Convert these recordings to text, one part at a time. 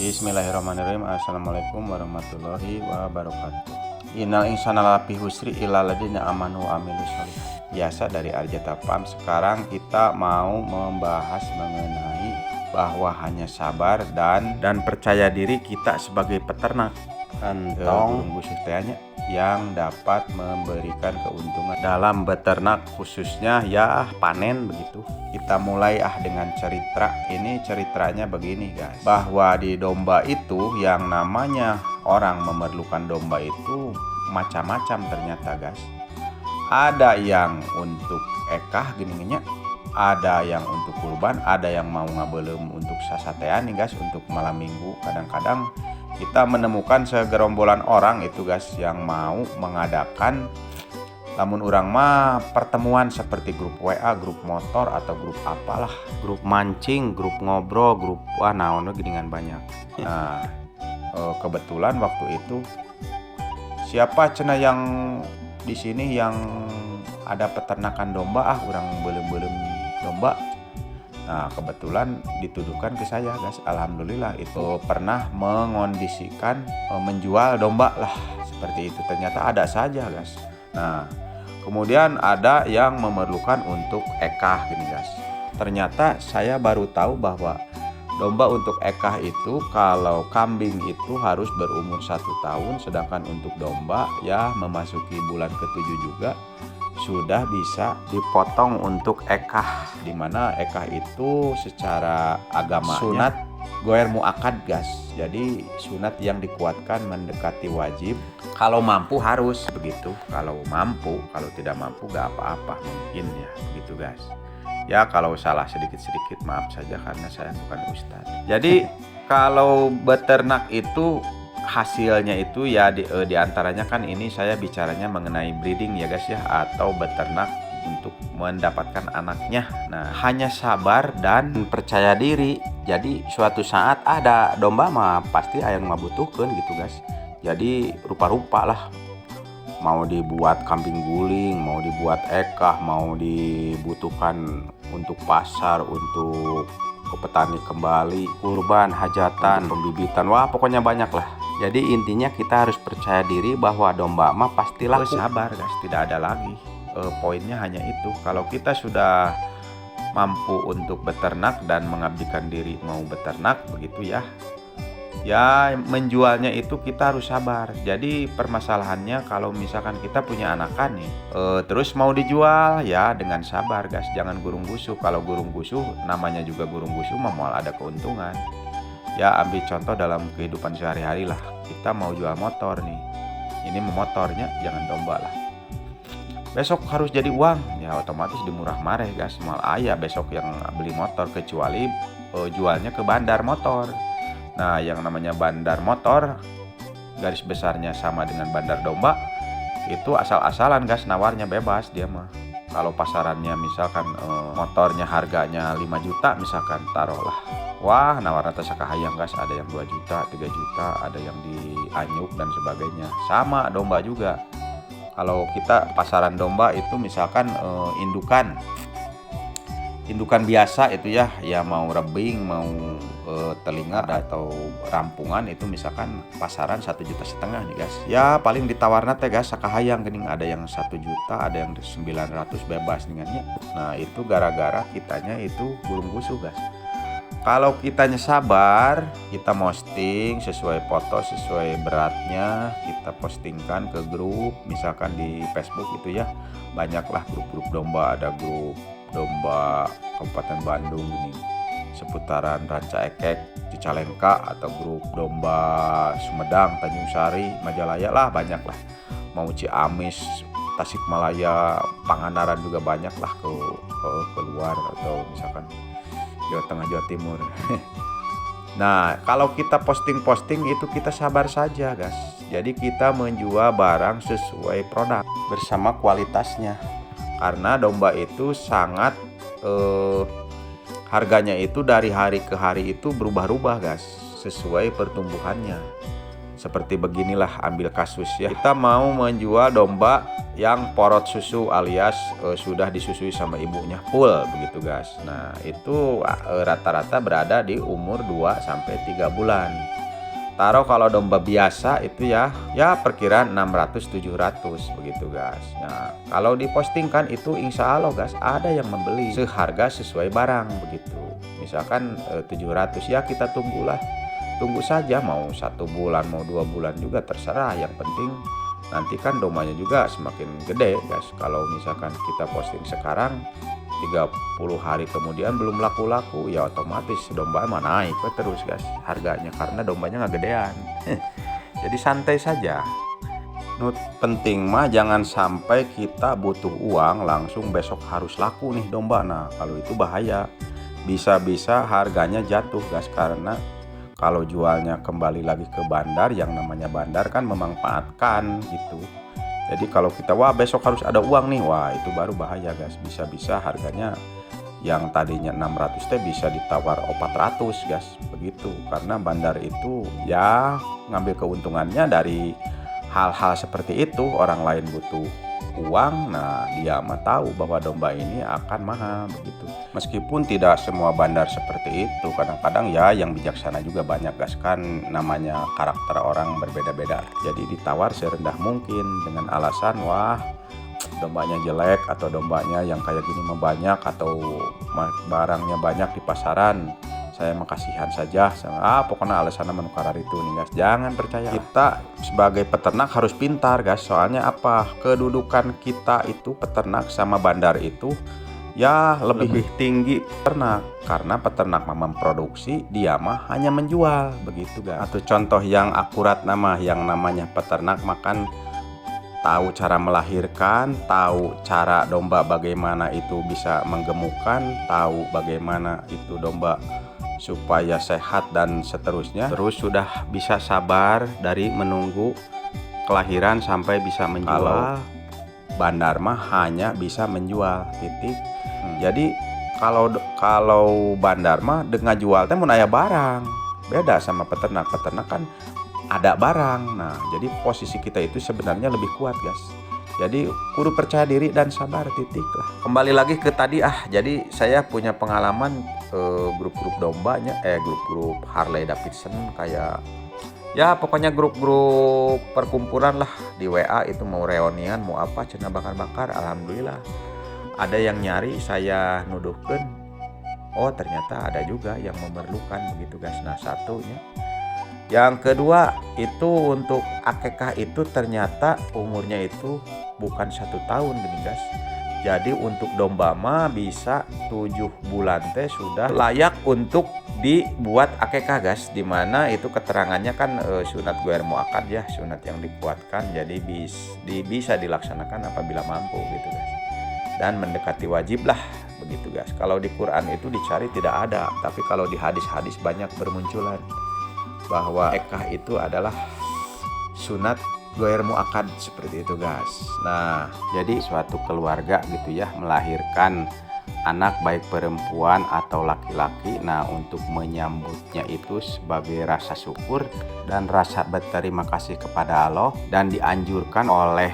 Bismillahirrahmanirrahim. Assalamualaikum warahmatullahi wabarakatuh. Innal insana lafi husri illa ladina amanu wa amilus sholihat. Biasa dari Arjata Pam. Sekarang kita mau membahas mengenai bahwa hanya sabar dan percaya diri kita sebagai peternak entong busutanya yang dapat memberikan keuntungan dalam beternak, khususnya ya panen begitu. Kita mulai dengan cerita. Ini ceritanya begini guys, bahwa di domba itu yang namanya orang memerlukan domba itu macam-macam ternyata guys. Ada yang untuk ekah gini-gini, ada yang untuk kurban, ada yang mau ngabelem untuk sasatean nih guys, untuk malam minggu. Kadang-kadang kita menemukan segerombolan orang itu guys yang mau mengadakan namun orang mah pertemuan seperti grup WA, grup motor atau grup apalah, grup mancing, grup ngobrol, grup naon geningan banyak. Nah, kebetulan waktu itu siapa cenah yang di sini yang ada peternakan domba, orang belum domba. Nah, kebetulan dituduhkan ke saya guys. Alhamdulillah itu pernah mengondisikan menjual domba lah, seperti itu. Ternyata ada saja guys. Nah, kemudian ada yang memerlukan untuk ekah gini guys. Ternyata saya baru tahu bahwa domba untuk ekah itu kalau kambing itu harus berumur 1 tahun, sedangkan untuk domba ya memasuki bulan ke-7 juga sudah bisa dipotong untuk ekah, dimana ekah itu secara agama sunat goer muakad guys. Jadi sunat yang dikuatkan mendekati wajib. Kalau mampu harus begitu, kalau mampu, kalau tidak mampu gak apa-apa mungkin ya begitu guys. Ya kalau salah sedikit-sedikit maaf saja karena saya bukan ustadz. Jadi kalau beternak itu hasilnya itu ya di antaranya kan ini saya bicaranya mengenai breeding ya guys ya, atau beternak untuk mendapatkan anaknya. Nah, hanya sabar dan percaya diri. Jadi suatu saat ada domba mah pasti aya nu ngabutuhkeun gitu guys. Jadi rupa-rupa lah, mau dibuat kambing guling, mau dibuat ekah, mau dibutuhkan untuk pasar, untuk ke petani kembali, kurban, hajatan, pembibitan, wah pokoknya banyak lah. Jadi intinya kita harus percaya diri bahwa domba mah pasti laku. Sabar guys, tidak ada lagi. Poinnya hanya itu. Kalau kita sudah mampu untuk beternak dan mengabdikan diri mau beternak begitu ya. Ya menjualnya itu kita harus sabar. Jadi permasalahannya kalau misalkan kita punya anakan nih, terus mau dijual ya dengan sabar guys, jangan gurung gusuh. Kalau gurung gusuh namanya juga gurung gusuh mah mau ada keuntungan. Ya ambil contoh dalam kehidupan sehari-hari lah. Kita mau jual motor nih, ini motornya jangan domba lah. Besok harus jadi uang, ya otomatis dimurah mareh guys. Mal ayah besok yang beli motor kecuali jualnya ke bandar motor. Nah yang namanya bandar motor garis besarnya sama dengan bandar domba, itu asal-asalan guys, nawarnya bebas dia mah. Kalau pasarannya misalkan motornya harganya 5 juta misalkan, taruhlah, wah nawarnya tasakahayang guys, ada yang 2 juta, 3 juta, ada yang dianyuk dan sebagainya. Sama domba juga. Kalau kita pasaran domba itu misalkan indukan biasa itu ya mau rebing, mau telinga atau rampungan itu misalkan pasaran 1,5 juta nih guys. Ya paling ditawarna teh guys sakahayang gening, ada yang 1 juta, ada yang 900 bebas ningannya. Nah itu gara-gara kitanya itu burung gusuh guys. Kalau kitanya sabar, kita posting sesuai foto, sesuai beratnya, kita postingkan ke grup, misalkan di Facebook itu ya, banyaklah grup-grup domba, ada grup domba Kabupaten Bandung ini, seputaran Ranca Ekek, Cicalengka, atau grup domba Sumedang, Tanjung Sari, Majalaya lah, banyak lah. Mau Ciamis, Tasikmalaya, Pangandaran juga banyak lah ke luar, atau misalkan Jawa Tengah, Jawa Timur. Nah kalau kita posting itu kita sabar saja guys. Jadi kita menjual barang sesuai produk bersama kualitasnya. Karena domba itu sangat harganya itu dari hari ke hari itu berubah-ubah guys, sesuai pertumbuhannya. Seperti beginilah, ambil kasus ya, kita mau menjual domba yang porot susu alias sudah disusui sama ibunya full begitu guys. Nah itu rata-rata berada di umur 2 sampai 3 bulan. Taruh kalau domba biasa itu ya perkiraan 600-700 begitu guys. Nah kalau dipostingkan itu insya Allah guys ada yang membeli seharga sesuai barang begitu. Misalkan 700 ya kita tunggu saja, mau 1 bulan mau 2 bulan juga terserah, yang penting nanti kan dombanya juga semakin gede guys. Kalau misalkan kita posting sekarang 30 hari kemudian belum laku-laku ya otomatis domba mah naik terus guys harganya karena dombanya nggak gedean. Jadi santai saja. Penting mah jangan sampai kita butuh uang langsung besok harus laku nih domba. Nah kalau itu bahaya, bisa-bisa harganya jatuh guys, karena kalau jualnya kembali lagi ke bandar, yang namanya bandar kan memanfaatkan gitu. Jadi kalau kita besok harus ada uang nih, itu baru bahaya guys. Bisa-bisa harganya yang tadinya 600 teh bisa ditawar 400 guys begitu. Karena bandar itu ya ngambil keuntungannya dari hal-hal seperti itu. Orang lain butuh uang, nah dia mah tahu bahwa domba ini akan mahal begitu. Meskipun tidak semua bandar seperti itu, kadang-kadang ya yang bijaksana juga banyak guys, kan namanya karakter orang berbeda-beda. Jadi ditawar serendah mungkin dengan alasan dombanya jelek atau dombanya yang kayak gini mah banyak atau barangnya banyak di pasaran, saya makasihan saja pokoknya alasannya menukar itu nih guys. Jangan percaya. Kita sebagai peternak harus pintar guys, soalnya apa, kedudukan kita itu peternak sama bandar itu ya lebih tinggi peternak, karena peternak memproduksi, dia mah hanya menjual begitu guys. Atau contoh yang akurat yang namanya peternak makan tahu cara melahirkan, tahu cara domba bagaimana itu bisa menggemukkan, tahu bagaimana itu domba supaya sehat dan seterusnya. Terus sudah bisa sabar dari menunggu kelahiran sampai bisa menjual. Kalau bandar mah hanya bisa menjual titik. Jadi kalau bandar mah dengan jual teh mun aya barang. Beda sama peternak. Peternak kan ada barang. Nah, jadi posisi kita itu sebenarnya lebih kuat, guys. Jadi kudu percaya diri dan sabar titik lah. Kembali lagi ke tadi jadi saya punya pengalaman grup-grup dombanya, grup-grup Harley Davidson, kayak ya pokoknya grup-grup perkumpulan lah di WA itu, mau reunian mau apa cenah bakar-bakar. Alhamdulillah ada yang nyari, saya nuduhkan ternyata ada juga yang memerlukan begitu guys. Nah satunya. Yang kedua itu untuk akekah itu ternyata umurnya itu bukan 1 tahun gini guys. Jadi untuk domba mah bisa 7 bulan teh sudah layak untuk dibuat akekah guys. Dimana itu keterangannya kan sunat goer muakad ya, sunat yang dikuatkan. Jadi bisa dilaksanakan apabila mampu gitu guys. Dan mendekati wajib lah begitu guys. Kalau di Quran itu dicari tidak ada, tapi kalau di hadis-hadis banyak bermunculan bahwa akekah itu adalah sunat goer muakad seperti itu guys. Nah jadi suatu keluarga gitu ya melahirkan anak baik perempuan atau laki-laki. Nah untuk menyambutnya itu sebagai rasa syukur dan rasa berterima kasih kepada Allah, dan dianjurkan oleh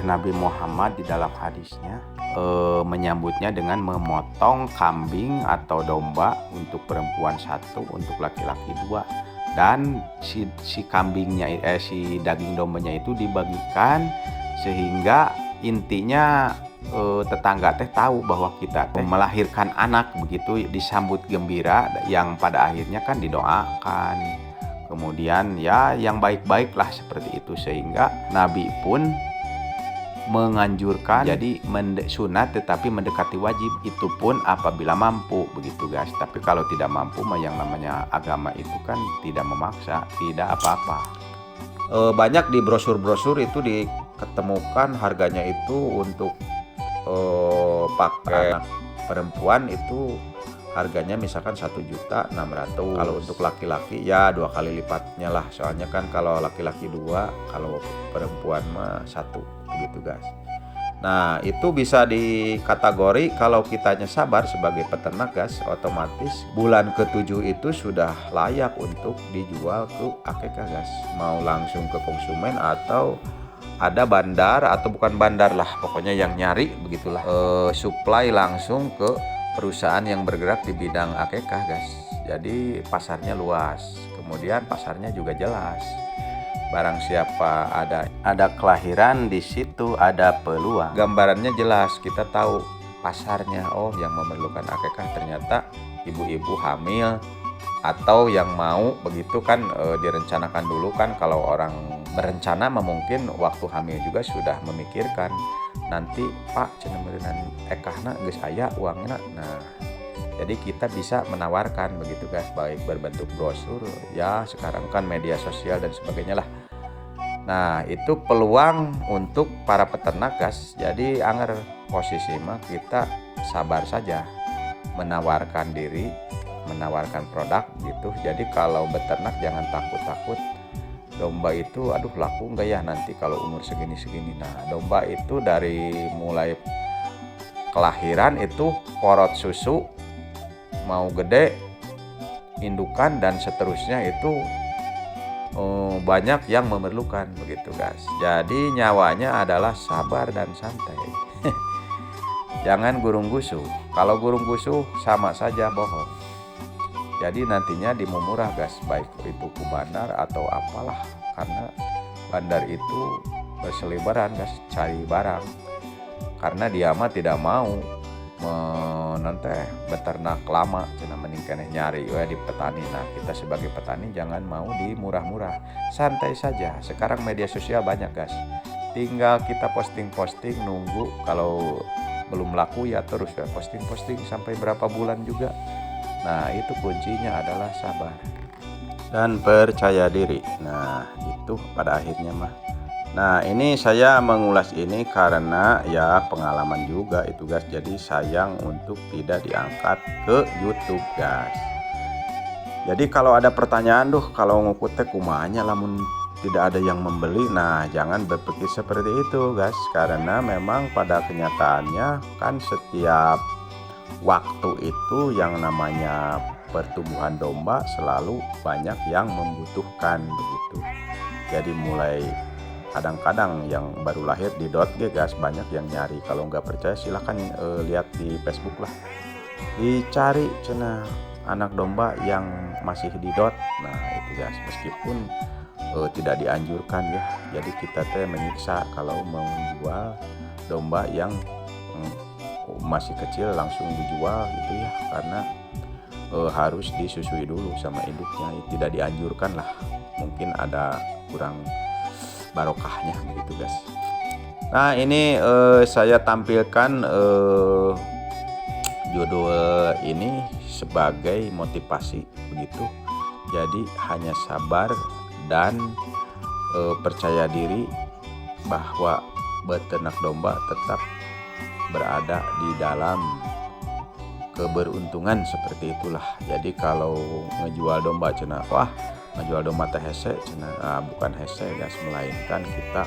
Nabi Muhammad di dalam hadisnya menyambutnya dengan memotong kambing atau domba, untuk perempuan 1, untuk laki-laki 2. Dan si kambingnya si daging dombanya itu dibagikan, sehingga intinya tetangga teh tahu bahwa kita teh melahirkan anak begitu, disambut gembira, yang pada akhirnya kan didoakan, kemudian ya yang baik-baik lah seperti itu. Sehingga Nabi pun menganjurkan jadi sunat tetapi mendekati wajib, itu pun apabila mampu begitu guys. Tapi kalau tidak mampu mah yang namanya agama itu kan tidak memaksa, tidak apa-apa. Banyak di brosur-brosur itu diketemukan harganya itu untuk pakai anak perempuan itu harganya misalkan 1.600.000. Kalau untuk laki-laki ya 2 kali lipatnya lah, soalnya kan kalau laki-laki 2, kalau perempuan mah 1 begitu guys. Nah itu bisa dikategori kalau kitanya sabar sebagai peternak guys, otomatis bulan ke-7 itu sudah layak untuk dijual ke akekah guys. Mau langsung ke konsumen atau ada bandar atau bukan bandar lah, pokoknya yang nyari begitulah, supply langsung ke perusahaan yang bergerak di bidang akekah guys. Jadi pasarnya luas, kemudian pasarnya juga jelas. Barang siapa ada kelahiran di situ, ada peluang. Gambarannya jelas, kita tahu pasarnya. Oh, yang memerlukan akekah ternyata ibu-ibu hamil atau yang mau begitu kan, direncanakan dulu kan. Kalau orang berencana mungkin waktu hamil juga sudah memikirkan nanti Pak cenah meureunnan ekahna geus aya uangna. Nah, jadi kita bisa menawarkan begitu guys, baik berbentuk brosur ya, sekarang kan media sosial dan sebagainya lah. Nah, itu peluang untuk para peternak guys. Jadi anger posisi mah kita sabar saja menawarkan diri, menawarkan produk gitu. Jadi kalau beternak jangan takut-takut. Domba itu aduh laku enggak ya nanti kalau umur segini-segini. Nah, domba itu dari mulai kelahiran itu porot susu, mau gede, indukan dan seterusnya itu banyak yang memerlukan begitu guys. Jadi nyawanya adalah sabar dan santai. Jangan gurung-gusuh. Kalau gurung-gusuh sama saja bohong. Jadi nantinya dimumurah guys, baik itu ke bandar atau apalah, karena bandar itu berseliweran guys, cari barang. Karena dia mah tidak mau nanti beternak lama, cina mending keneh nyari ya di petani. Nah, kita sebagai petani jangan mau di murah-murah, santai saja. Sekarang media sosial banyak guys, tinggal kita posting-posting, nunggu kalau belum laku ya terus ya posting-posting sampai berapa bulan juga. Nah, itu kuncinya adalah sabar dan percaya diri. Nah, itu pada akhirnya mah. Nah, ini saya mengulas ini karena ya pengalaman juga itu guys. Jadi sayang untuk tidak diangkat ke YouTube guys. Jadi kalau ada pertanyaan, kalau ngukut teh kumanya lamun tidak ada yang membeli. Nah, jangan berpikir seperti itu guys, karena memang pada kenyataannya kan setiap waktu itu yang namanya pertumbuhan domba selalu banyak yang membutuhkan begitu. Jadi mulai kadang-kadang yang baru lahir di .g guys, banyak yang nyari. Kalau nggak percaya silahkan lihat di Facebook lah, dicari cina anak domba yang masih di . Nah itu guys, meskipun tidak dianjurkan ya. Jadi kita menyiksa kalau mau menjual domba yang masih kecil langsung dijual gitu ya, karena harus disusui dulu sama induknya. Tidak dianjurkan lah, mungkin ada kurang barokahnya begitu guys. Nah ini saya tampilkan judul ini sebagai motivasi begitu. Jadi hanya sabar dan percaya diri bahwa beternak domba tetap berada di dalam keberuntungan seperti itulah. Jadi kalau ngejual domba cenah, wah ngejual domba teh hese cenah, nah, bukan hese guys, melainkan kita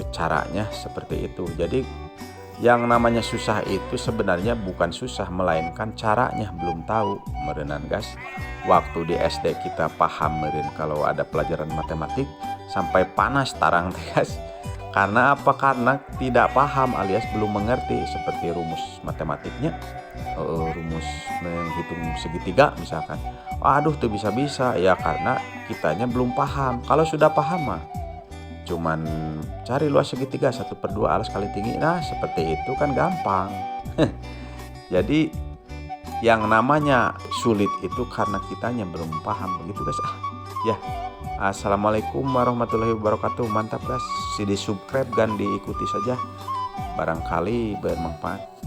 caranya seperti itu. Jadi yang namanya susah itu sebenarnya bukan susah, melainkan caranya belum tahu merenan guys. Waktu di SD kita paham meren kalau ada pelajaran matematik sampai panas tarang guys. Karena apa? Karena tidak paham alias belum mengerti seperti rumus matematiknya, rumus menghitung segitiga misalkan. Aduh tuh bisa-bisa ya, karena kitanya belum paham. Kalau sudah paham mah cuman cari luas segitiga 1/2 alas kali tinggi. Nah seperti itu kan gampang. Jadi yang namanya sulit itu karena kitanya belum paham begitu guys. Ya, assalamualaikum warahmatullahi wabarakatuh. Mantap guys, di subscribe dan diikuti saja, barangkali bermanfaat.